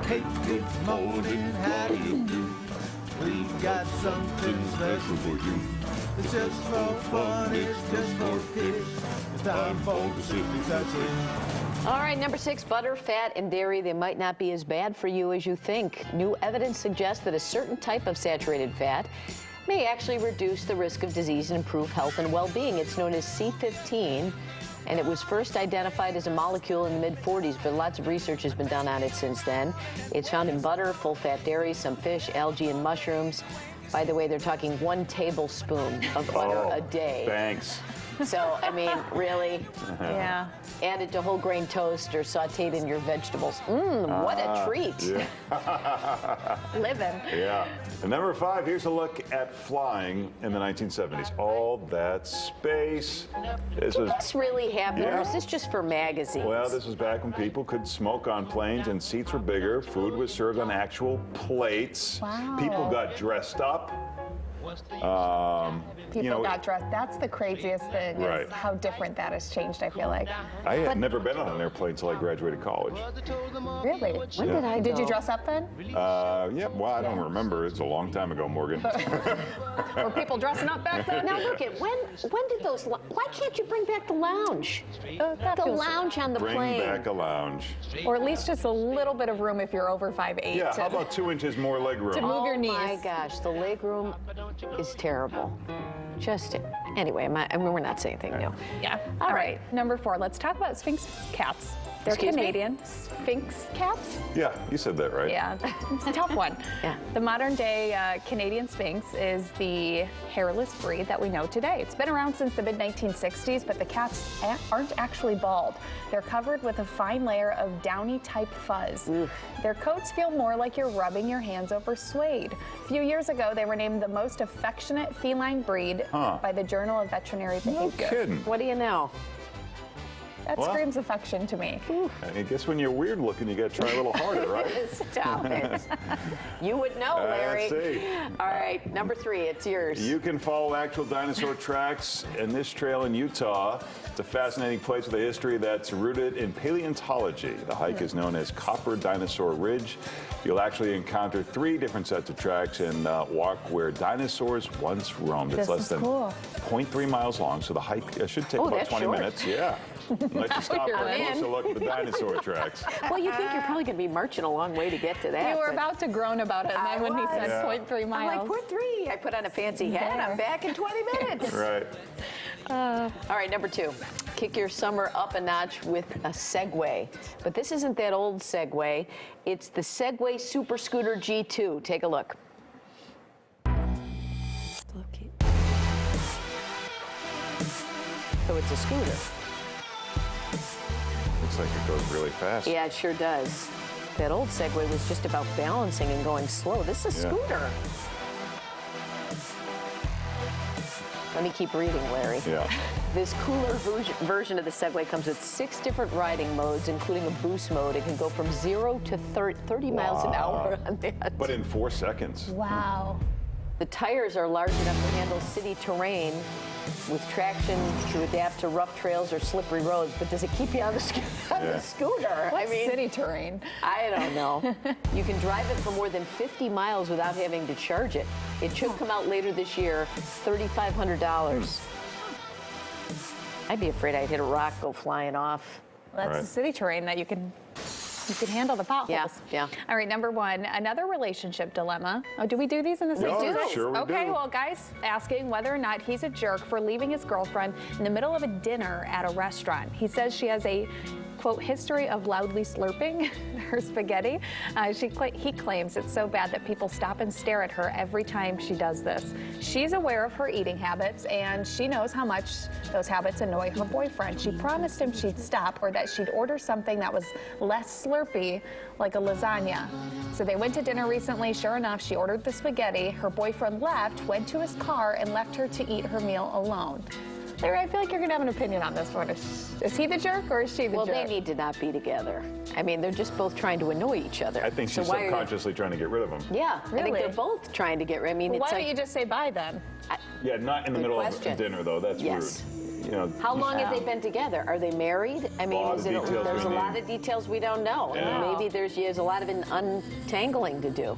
Hey, good morning, how do you do? We've got something special for you. It's just for fun, it's just for kids. It's time for Pacific Sightseeing. All right, number 6, butter, fat, and dairy, they might not be as bad for you as you think. New evidence suggests that a certain type of saturated fat may actually reduce the risk of disease and improve health and well-being. It's known as C15, and it was first identified as a molecule in the mid-40s, but lots of research has been done on it since then. It's found in butter, full-fat dairy, some fish, algae, and mushrooms. By the way, they're talking 1 tablespoon of butter a day. Thanks. So, I mean, really? Yeah. Added to whole grain toast or sauteed in your vegetables. What a treat. Yeah. Living. Yeah. And number 5, here's a look at flying in the 1970s. All that space. This was, This really happened, Yeah. or is this just for magazines? well, this was back when people could smoke on planes and seats were bigger. Food was served on actual plates. Wow. People got dressed up. People got dressed. That's the craziest thing, Right. is how different that has changed, I feel like. I had never been on an airplane until I graduated college. Really? When did I Did you go? dress up then? Yeah, well, I don't remember. It's a long time ago, Morgan. Were people dressing up back then? Now look at, when did those, why can't you bring back the lounge? That The feels- lounge on the Bring plane. back a lounge. Or at least just a little bit of room if you're over 5'8". Yeah, how about 2 inches more leg room? To move your knees. Oh my gosh, the leg room is terrible. Just, anyway, we're not saying anything new. Yeah. All right. Number 4, let's talk about Sphinx cats. They're Excuse me? Canadian. Sphinx cats? Yeah, you said that right. Yeah, it's a tough one. Yeah. The modern day Canadian Sphinx is the hairless breed that we know today. It's been around since the mid-1960s, but the cats aren't actually bald. They're covered with a fine layer of downy type fuzz. Their coats feel more like you're rubbing your hands over suede. A few years ago, they were named the most affectionate feline breed by the Journal of Veterinary No Behavior. kidding. What do you know? That Well. screams affection to me. I guess when you're weird looking, you got to try a little harder, right? Stop it. You would know, Larry. Let's see. All right, number 3, it's yours. You can follow actual dinosaur tracks in this trail in Utah. It's a fascinating place with a history that's rooted in paleontology. The hike is known as Copper Dinosaur Ridge. You'll actually encounter 3 different sets of tracks and walk where dinosaurs once roamed. It's This less is than cool. 0.3 miles long, so the hike should take Oh, about that's 20 short. minutes. Yeah. Let you stop you're for a in. closer look at the dinosaur tracks. Well, you think you're probably going to be marching a long way to get to that. You were but- about to groan about it, and then when he said Yeah. 0.3 I'm miles. like, .3. I put on a fancy hat, and I'm back in 20 minutes. Right. All right, number 2. Kick your summer up a notch with a Segway. But this isn't that old Segway. It's the Segway Super Scooter G2. Take a look. So it's a scooter. Looks like it goes really fast. Yeah, it sure does. That old Segway was just about balancing and going slow. This is a Yeah. scooter. Let me keep reading, Larry. Yeah. This cooler version of the Segway comes with 6 different riding modes, including a boost mode. It can go from 0 to 30 miles an hour on that. But in 4 seconds. Wow. The tires are large enough to handle city terrain with traction to adapt to rough trails or slippery roads. But does it keep you on the, the scooter? What city terrain? I don't know. You can drive it for more than 50 miles without having to charge it. It should come out later this year, $3,500. I'd be afraid I'd hit a rock, go flying off. That's Right. the city terrain that you can handle the potholes. Yeah, yeah. All right, number 1, another relationship dilemma. Oh, do we do these in the same do. sequence? Sure we Okay, do. well, guys asking whether or not he's a jerk for leaving his girlfriend in the middle of a dinner at a restaurant. He says she has a, quote, history of loudly slurping her spaghetti. He claims it's so bad that people stop and stare at her every time she does this. She's aware of her eating habits, and she knows how much those habits annoy her boyfriend. She promised him she'd stop, or that she'd order something that was less slurpy, like a lasagna. So they went to dinner recently. Sure enough, she ordered the spaghetti. Her boyfriend left, went to his car, and left her to eat her meal alone. Larry, I feel like you're going to have an opinion on this one. Is he the jerk or is she the Well, jerk? they need to not be together. I mean, they're just both trying to annoy each other. I think she's why are you- subconsciously trying to get rid of him. Yeah, I think Really? they're both trying to get rid. I mean, Why it's don't like, you just say bye then? Yeah, not in the Good middle question. of dinner, though. That's yes. rude. you know. How long have they been together? Are they married? I mean, Lot of details there's we a lot need. of details we don't know. Yeah. Maybe there's a lot of untangling to do.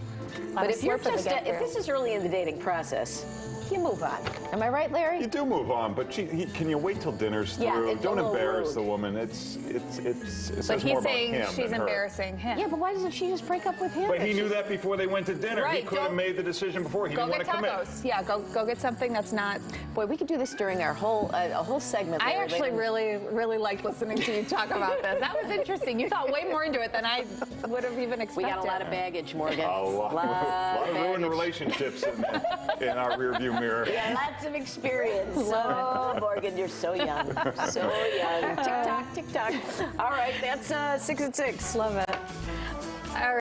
But of if you're slurping to just get if through. this is early in the dating process, you move on. Am I right, Larry? You do move on, but can you wait till dinner's through? Yeah, it's a Don't little embarrass rude. the woman. It says But more he's about saying him she's than her. embarrassing him. Yeah, but why doesn't she just break up with him? But he If knew she's- that before they went to dinner. He Right, could have don't- made the decision before. He Go didn't get want to commit. tacos. Yeah, go get something that's not. Boy, we could do this during our whole a whole segment. I Larry, actually but- really liked listening to you talk about this. That was interesting. You thought way more into it than I would have even We expected. got a lot of baggage, Morgan. A lot of ruined baggage. relationships in our rearview mirror. Yeah, lots of experience. Oh, Morgan, you're so young. So young. Tick tock, tick tock. All right, that's 6 at 6. Love it.